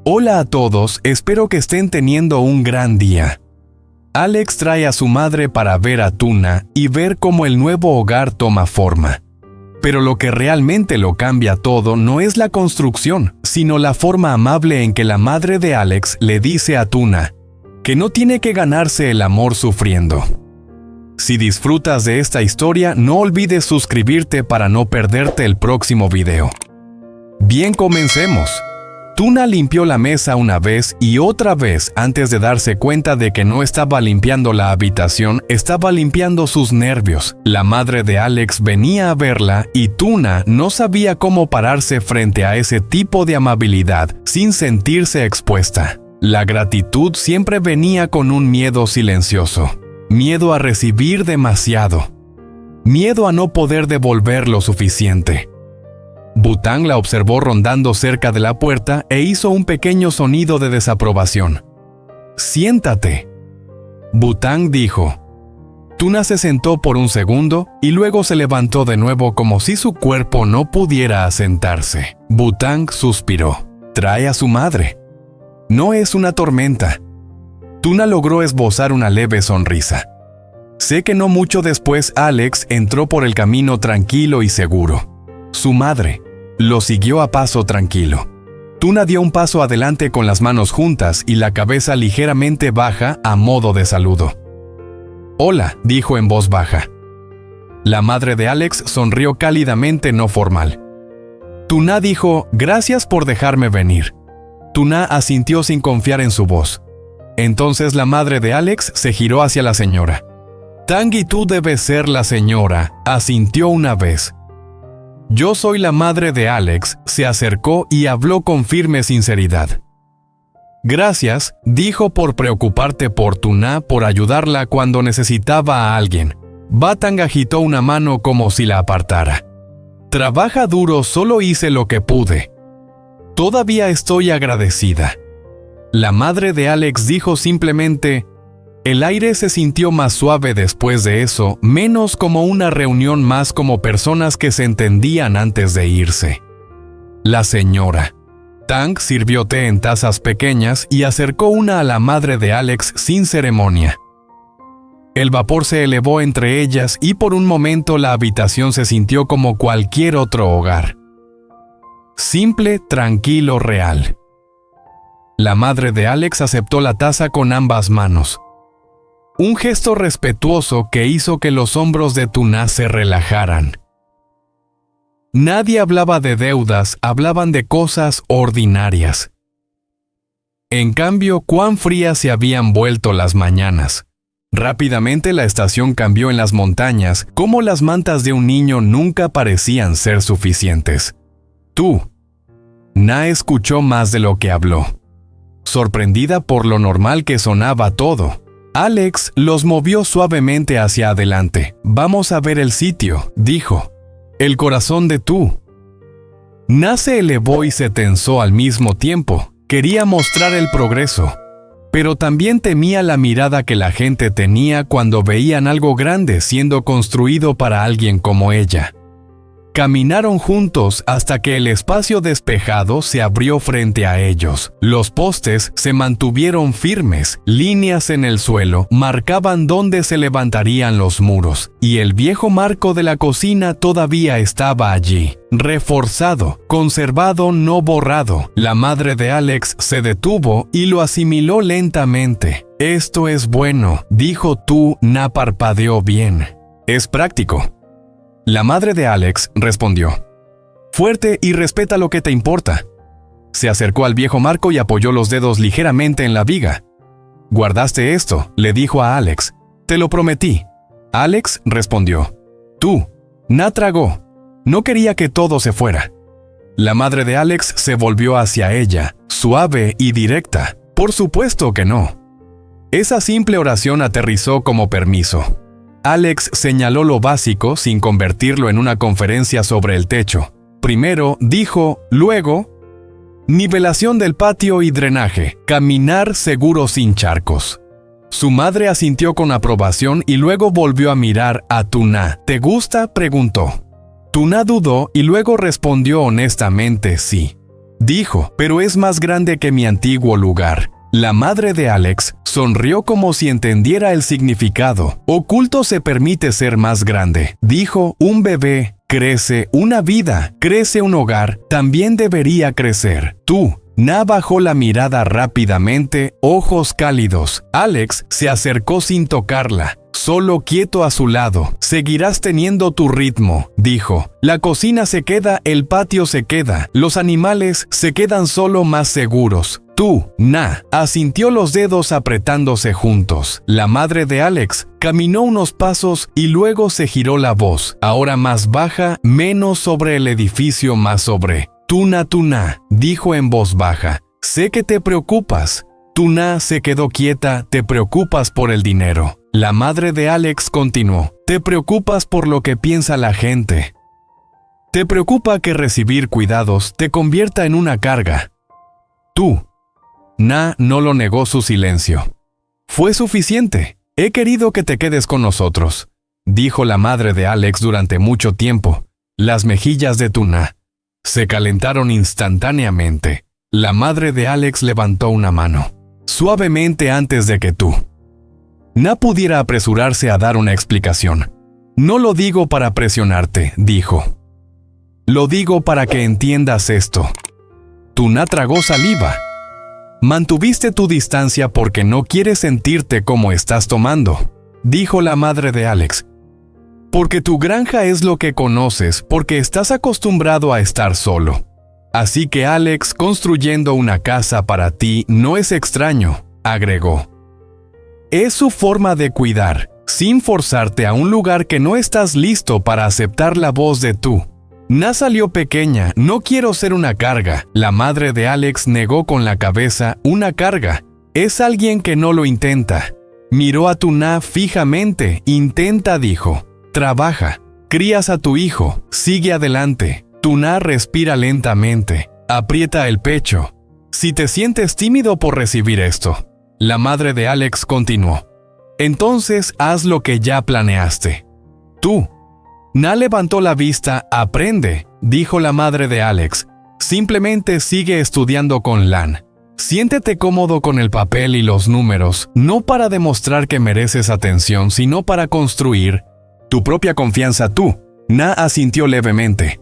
Hola a todos, espero que estén teniendo un gran día. Alex trae a su madre para ver a Tuna y ver cómo el nuevo hogar toma forma. Pero lo que realmente lo cambia todo no es la construcción, sino la forma amable en que la madre de Alex le dice a Tuna que no tiene que ganarse el amor sufriendo. Si disfrutas de esta historia, no olvides suscribirte para no perderte el próximo video. Bien, comencemos. Tuna limpió la mesa una vez y otra vez antes de darse cuenta de que no estaba limpiando la habitación, estaba limpiando sus nervios. La madre de Alex venía a verla y Tuna no sabía cómo pararse frente a ese tipo de amabilidad sin sentirse expuesta. La gratitud siempre venía con un miedo silencioso. Miedo a recibir demasiado. Miedo a no poder devolver lo suficiente. Bután la observó rondando cerca de la puerta e hizo un pequeño sonido de desaprobación. «Siéntate», Bután dijo. Tuna se sentó por un segundo y luego se levantó de nuevo como si su cuerpo no pudiera asentarse. Bután suspiró. «Trae a su madre. No es una tormenta». Tuna logró esbozar una leve sonrisa. Sé que no mucho después Alex entró por el camino tranquilo y seguro. Su madre lo siguió a paso tranquilo. Tuna dio un paso adelante con las manos juntas y la cabeza ligeramente baja a modo de saludo. «Hola», dijo en voz baja. La madre de Alex sonrió cálidamente no formal. Tuna dijo, «Gracias por dejarme venir». Tuna asintió sin confiar en su voz. Entonces la madre de Alex se giró hacia la señora. «Tangi, tú debes ser la señora», asintió una vez. «Yo soy la madre de Alex», se acercó y habló con firme sinceridad. «Gracias», dijo por preocuparte por Tuna por ayudarla cuando necesitaba a alguien. Batang agitó una mano como si la apartara. «Trabaja duro, solo hice lo que pude. Todavía estoy agradecida». La madre de Alex dijo simplemente. El aire se sintió más suave después de eso, menos como una reunión, más como personas que se entendían antes de irse. La señora Tang sirvió té en tazas pequeñas y acercó una a la madre de Alex sin ceremonia. El vapor se elevó entre ellas y por un momento la habitación se sintió como cualquier otro hogar. Simple, tranquilo, real. La madre de Alex aceptó la taza con ambas manos. Un gesto respetuoso que hizo que los hombros de Tuna se relajaran. Nadie hablaba de deudas, hablaban de cosas ordinarias. En cambio, cuán frías se habían vuelto las mañanas. Rápidamente la estación cambió en las montañas, como las mantas de un niño nunca parecían ser suficientes. Na escuchó más de lo que habló. Sorprendida por lo normal que sonaba todo, Alex los movió suavemente hacia adelante. «Vamos a ver el sitio», dijo. «El corazón de Na se elevó y se tensó al mismo tiempo. Quería mostrar el progreso, pero también temía la mirada que la gente tenía cuando veían algo grande siendo construido para alguien como ella. Caminaron juntos hasta que el espacio despejado se abrió frente a ellos. Los postes se mantuvieron firmes, líneas en el suelo marcaban dónde se levantarían los muros, y el viejo marco de la cocina todavía estaba allí, reforzado, conservado, no borrado. La madre de Alex se detuvo y lo asimiló lentamente. «Esto es bueno», dijo Na parpadeó bien. «Es práctico». La madre de Alex respondió. «Fuerte y respeta lo que te importa». Se acercó al viejo marco y apoyó los dedos ligeramente en la viga. «Guardaste esto», le dijo a Alex. «Te lo prometí». Alex respondió. Na tragó. No quería que todo se fuera. La madre de Alex se volvió hacia ella, suave y directa. «Por supuesto que no». Esa simple oración aterrizó como permiso. Alex señaló lo básico sin convertirlo en una conferencia sobre el techo. Primero dijo, luego, nivelación del patio y drenaje, caminar seguro sin charcos. Su madre asintió con aprobación y luego volvió a mirar a Tuna. ¿Te gusta?, preguntó. Tuna dudó y luego respondió honestamente sí. dijo, pero es más grande que mi antiguo lugar. La madre de Alex sonrió como si entendiera el significado. Oculto se permite ser más grande. Dijo, un bebé crece una vida, crece un hogar, también debería crecer. Tú. Na bajó la mirada rápidamente, ojos cálidos. Alex se acercó sin tocarla, solo quieto a su lado. Seguirás teniendo tu ritmo, dijo. La cocina se queda, el patio se queda, los animales se quedan solo más seguros. Tú, Na, asintió los dedos apretándose juntos. La madre de Alex caminó unos pasos y luego se giró la voz, ahora más baja, menos sobre el edificio, más sobre. Tuna, dijo en voz baja, sé que te preocupas. Tuna se quedó quieta, te preocupas por el dinero. La madre de Alex continuó, te preocupas por lo que piensa la gente. Te preocupa que recibir cuidados te convierta en una carga. Tú. Na no lo negó su silencio. Fue suficiente. He querido que te quedes con nosotros, dijo la madre de Alex durante mucho tiempo. Las mejillas de Tuna se calentaron instantáneamente. La madre de Alex levantó una mano, suavemente antes de que tú. Na pudiera apresurarse a dar una explicación. No lo digo para presionarte, dijo. Lo digo para que entiendas esto. Tuna tragó saliva. Mantuviste tu distancia porque no quieres sentirte como estás tomando, dijo la madre de Alex. Porque tu granja es lo que conoces, porque estás acostumbrado a estar solo. Así que Alex construyendo una casa para ti no es extraño, agregó. Es su forma de cuidar, sin forzarte a un lugar que no estás listo para aceptar la voz de tú. Na salió pequeña, no quiero ser una carga. La madre de Alex negó con la cabeza, una carga. Es alguien que no lo intenta. Miró a Tuna fijamente, intenta, dijo. Trabaja, crías a tu hijo, sigue adelante. Tuna respira lentamente, aprieta el pecho. Si te sientes tímido por recibir esto, la madre de Alex continuó. Entonces haz lo que ya planeaste. Tú. Na levantó la vista, aprende, dijo la madre de Alex. Simplemente sigue estudiando con Lan. Siéntete cómodo con el papel y los números, no para demostrar que mereces atención, sino para construir tu propia confianza tú. Na asintió levemente.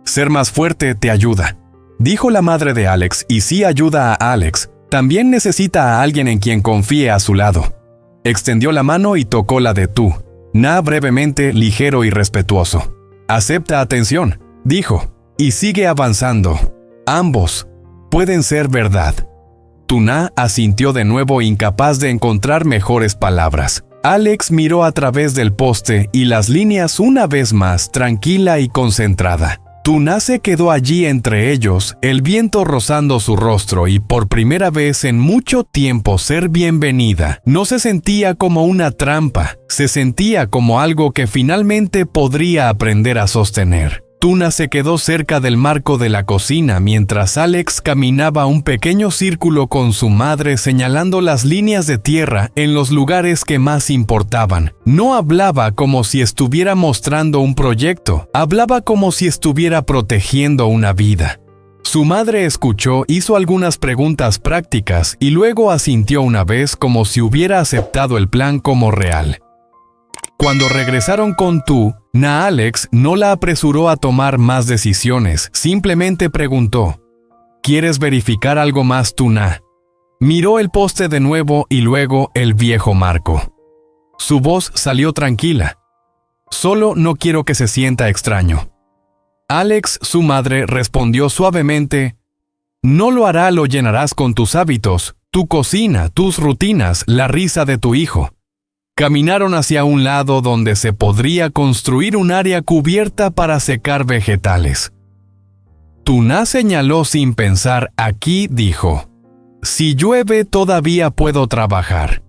Ser más fuerte te ayuda, dijo la madre de Alex, y sí ayuda a Alex. También necesita a alguien en quien confíe a su lado. Extendió la mano y tocó la de tú. Na brevemente, ligero y respetuoso. Acepta atención, dijo, y sigue avanzando. Ambos pueden ser verdad. Tuna asintió de nuevo, incapaz de encontrar mejores palabras. Alex miró a través del poste y las líneas una vez más, tranquila y concentrada. Tuna se quedó allí entre ellos, el viento rozando su rostro, y por primera vez en mucho tiempo ser bienvenida. No se sentía como una trampa, se sentía como algo que finalmente podría aprender a sostener. Tuna se quedó cerca del marco de la cocina mientras Alex caminaba un pequeño círculo con su madre señalando las líneas de tierra en los lugares que más importaban. No hablaba como si estuviera mostrando un proyecto, hablaba como si estuviera protegiendo una vida. Su madre escuchó, hizo algunas preguntas prácticas y luego asintió una vez como si hubiera aceptado el plan como real. Cuando regresaron con tú, Na Alex no la apresuró a tomar más decisiones, simplemente preguntó, ¿quieres verificar algo más, Tuna? Miró el poste de nuevo y luego el viejo marco. Su voz salió tranquila. Solo no quiero que se sienta extraño. Alex, su madre, respondió suavemente, no lo hará, lo llenarás con tus hábitos, tu cocina, tus rutinas, la risa de tu hijo. Caminaron hacia un lado donde se podría construir un área cubierta para secar vegetales. Tuna señaló sin pensar, aquí dijo, si llueve todavía puedo trabajar.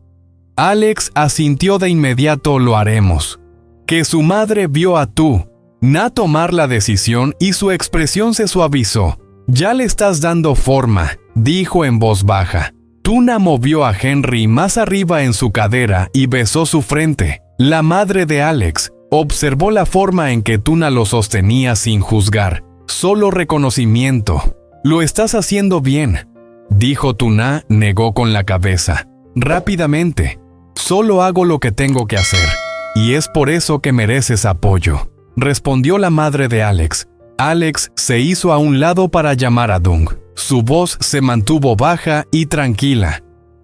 Alex asintió de inmediato, lo haremos. Que su madre vio a tú, Na tomar la decisión y su expresión se suavizó. Ya le estás dando forma, dijo en voz baja. Tuna movió a Henry más arriba en su cadera y besó su frente. La madre de Alex observó la forma en que Tuna lo sostenía sin juzgar, solo reconocimiento. Lo estás haciendo bien, dijo Tuna. Negó con la cabeza. Rápidamente. Solo hago lo que tengo que hacer. Y es por eso que mereces apoyo, respondió la madre de Alex. Alex se hizo a un lado para llamar a Dung. Su voz se mantuvo baja y tranquila.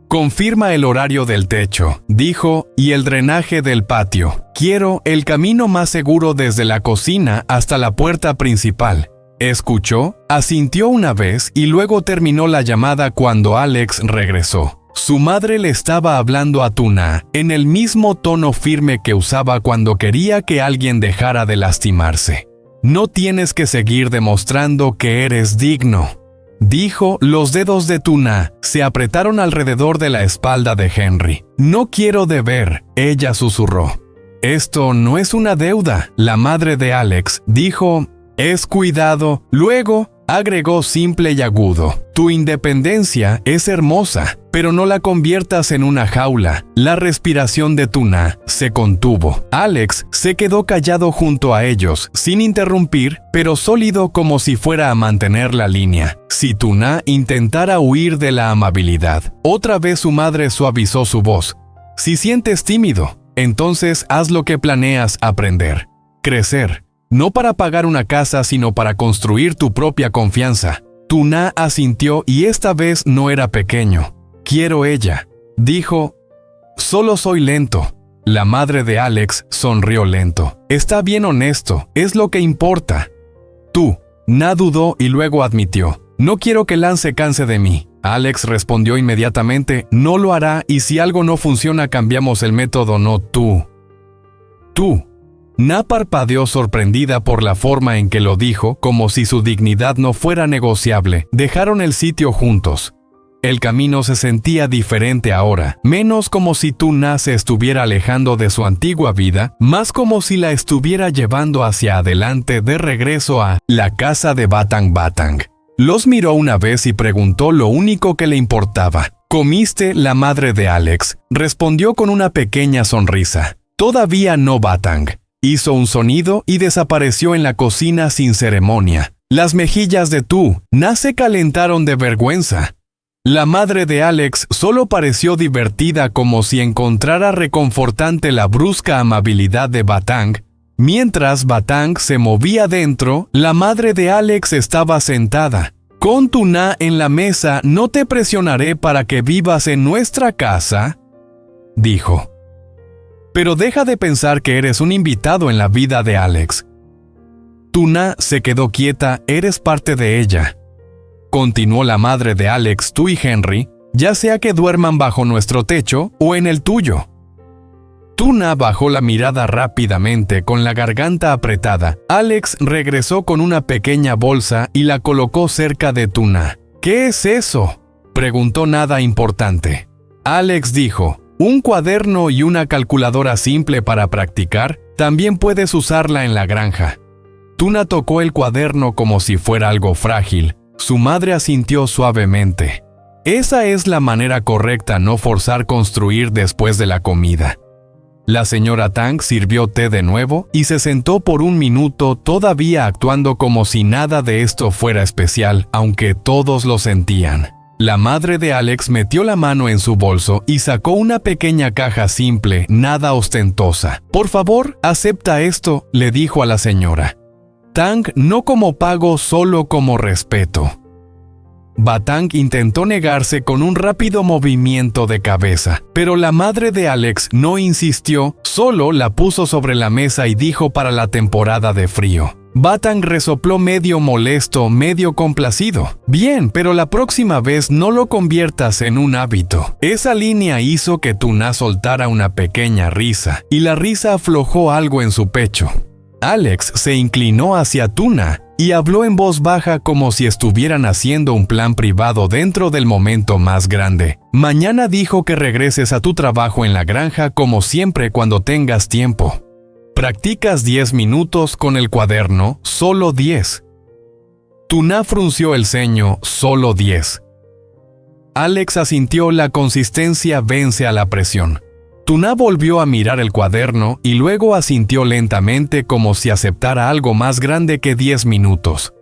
Confirma el horario del techo, dijo, y el drenaje del patio. Quiero el camino más seguro desde la cocina hasta la puerta principal. Escuchó, asintió una vez y luego terminó la llamada cuando Alex regresó. Su madre le estaba hablando a Tuna en el mismo tono firme que usaba cuando quería que alguien dejara de lastimarse. No tienes que seguir demostrando que eres digno, dijo. Los dedos de Tuna se apretaron alrededor de la espalda de Henry. No quiero deber, ella susurró. Esto no es una deuda, la madre de Alex dijo. Es cuidado. Luego, agregó simple y agudo. Tu independencia es hermosa, pero no la conviertas en una jaula. La respiración de Tuna se contuvo. Alex se quedó callado junto a ellos, sin interrumpir, pero sólido como si fuera a mantener la línea. Si Tuna intentara huir de la amabilidad, otra vez su madre suavizó su voz. Si sientes tímido, entonces haz lo que planeas aprender. Crecer. No para pagar una casa, sino para construir tu propia confianza. Tuna asintió y esta vez no era pequeño. Quiero ella, dijo. Solo soy lento. La madre de Alex sonrió lento. Está bien honesto, es lo que importa. Tú. Na dudó y luego admitió. No quiero que Lance se canse de mí. Alex respondió inmediatamente. No lo hará y si algo no funciona cambiamos el método, no tú. Tú. Na parpadeó sorprendida por la forma en que lo dijo, como si su dignidad no fuera negociable. Dejaron el sitio juntos. El camino se sentía diferente ahora, menos como si Tuna se estuviera alejando de su antigua vida, más como si la estuviera llevando hacia adelante de regreso a la casa de Batang Batang. Los miró una vez y preguntó lo único que le importaba. ¿Comiste? La madre de Alex respondió con una pequeña sonrisa. Todavía no, Batang. Hizo un sonido y desapareció en la cocina sin ceremonia. Las mejillas de Na se calentaron de vergüenza. La madre de Alex solo pareció divertida, como si encontrara reconfortante la brusca amabilidad de Batang. Mientras Batang se movía dentro, la madre de Alex estaba sentada. Con Tuna en la mesa, no te presionaré para que vivas en nuestra casa, dijo. Pero deja de pensar que eres un invitado en la vida de Alex. Tuna se quedó quieta, eres parte de ella. Continuó la madre de Alex, tú y Henry, ya sea que duerman bajo nuestro techo o en el tuyo. Tuna bajó la mirada rápidamente con la garganta apretada. Alex regresó con una pequeña bolsa y la colocó cerca de Tuna. ¿Qué es eso?, preguntó. Nada importante. Alex dijo. Un cuaderno y una calculadora simple para practicar. También puedes usarla en la granja. Tuna tocó el cuaderno como si fuera algo frágil. Su madre asintió suavemente. Esa es la manera correcta, no forzar construir después de la comida. La señora Tang sirvió té de nuevo y se sentó por un minuto, todavía actuando como si nada de esto fuera especial, aunque todos lo sentían. La madre de Alex metió la mano en su bolso y sacó una pequeña caja simple, nada ostentosa. Por favor, acepta esto, le dijo a la señora Tang, no como pago, solo como respeto. Batang intentó negarse con un rápido movimiento de cabeza, pero la madre de Alex no insistió, solo la puso sobre la mesa y dijo para la temporada de frío. Batang resopló medio molesto, medio complacido. Bien, pero la próxima vez no lo conviertas en un hábito. Esa línea hizo que Tuna soltara una pequeña risa, y la risa aflojó algo en su pecho. Alex se inclinó hacia Tuna y habló en voz baja como si estuvieran haciendo un plan privado dentro del momento más grande. Mañana dijo que regreses a tu trabajo en la granja como siempre cuando tengas tiempo. Practicas 10 minutos con el cuaderno, solo 10. Tuna frunció el ceño, solo 10. Alex asintió, la consistencia vence a la presión. Tuna volvió a mirar el cuaderno y luego asintió lentamente como si aceptara algo más grande que 10 minutos.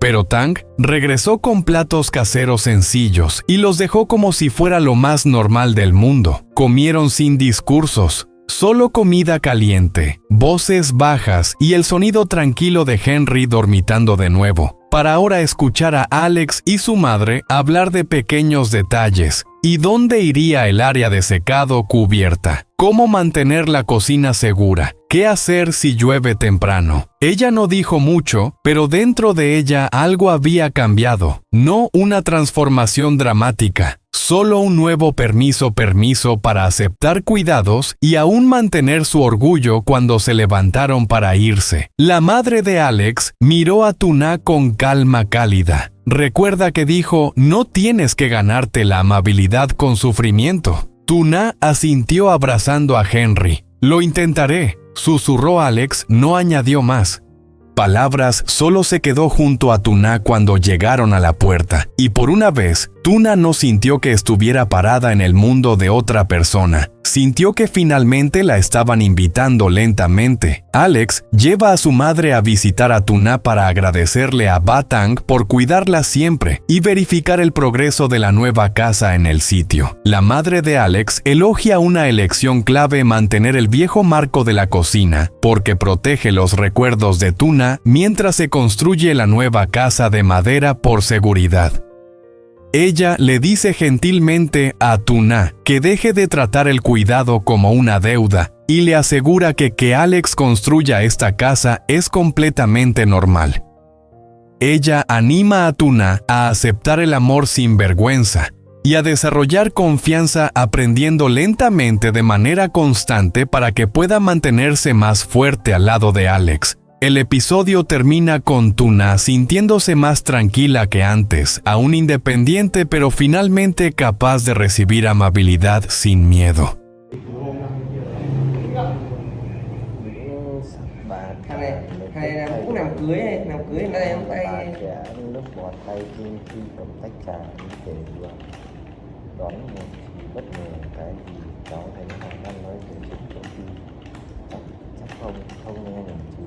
Pero Tang regresó con platos caseros sencillos y los dejó como si fuera lo más normal del mundo. Comieron sin discursos, solo comida caliente, voces bajas y el sonido tranquilo de Henry dormitando de nuevo, para ahora escuchar a Alex y su madre hablar de pequeños detalles. ¿Y dónde iría el área de secado cubierta? ¿Cómo mantener la cocina segura? ¿Qué hacer si llueve temprano? Ella no dijo mucho, pero dentro de ella algo había cambiado. No una transformación dramática, solo un nuevo permiso para aceptar cuidados y aún mantener su orgullo cuando se levantaron para irse. La madre de Alex miró a Tuna con calma cálida. Recuerda que dijo, no tienes que ganarte la amabilidad con sufrimiento. Tuna asintió abrazando a Henry. Lo intentaré, susurró Alex, no añadió más. Palabras solo se quedó junto a Tuna cuando llegaron a la puerta, y por una vez, Tuna no sintió que estuviera parada en el mundo de otra persona. Sintió que finalmente la estaban invitando lentamente. Alex lleva a su madre a visitar a Tuna para agradecerle a Ba Tang por cuidarla siempre y verificar el progreso de la nueva casa en el sitio. La madre de Alex elogia una elección clave: mantener el viejo marco de la cocina, porque protege los recuerdos de Tuna mientras se construye la nueva casa de madera por seguridad. Ella le dice gentilmente a Tuna que deje de tratar el cuidado como una deuda y le asegura que Alex construya esta casa es completamente normal. Ella anima a Tuna a aceptar el amor sin vergüenza y a desarrollar confianza, aprendiendo lentamente de manera constante para que pueda mantenerse más fuerte al lado de Alex. El episodio termina con Tuna sintiéndose más tranquila que antes, aún independiente pero finalmente capaz de recibir amabilidad sin miedo. Hay là cũng làm cưới người ta đem tay lúc bỏ tay khi cầm tách trà để đón một bất ngờ cái gì đó, thấy họ đang nói về chuyện công ty, chắc không nghe nhầm chứ.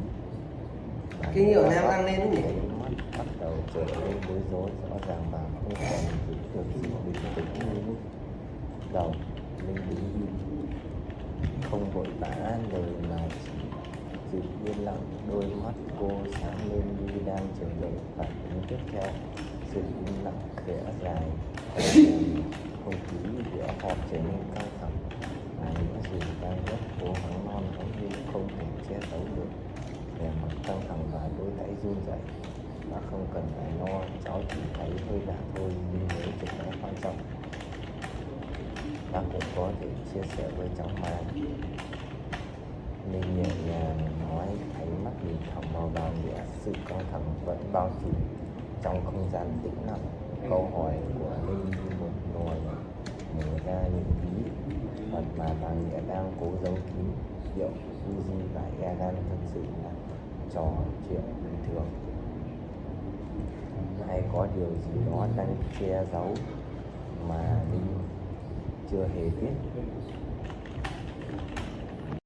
cái nhiều nam ăn lên nhỉ. Mắt bắt đầu trở nên bối rối, rõ ràng bà không còn giữ được gì bình tĩnh như lúc đầu. Linh đứng im, không vội vã lời mà chỉ yên lặng. Đôi mắt cô sáng lên như đang chờ đợi phản ứng tiếp theo. Sự im lặng khẽ dài, không khí giữa họp trở nên căng thẳng. Mà những gì đang rất cố gắng non giống như không thể che giấu được. Vẻ mặt căng thẳng và đôi tay run rẩy. Bác không cần phải lo, cháu chỉ thấy hơi lạ thôi, nhưng nếu chuyện đó quan trọng, bác cũng có thể chia sẻ với cháu mà. Linh nhẹ nhàng nói, ánh mắt nhìn thẳng vào nhẹ, sự căng thẳng vẫn bao trùm trong không gian tĩnh lặng. Câu hỏi của Linh như một nồi mở ra những bí mật mà bà Nghĩa đang cố giấu kín. Liệu Uzi và Egan thực sự là trò chuyện bình thường, hay có điều gì đó đang che giấu mà Linh chưa hề biết?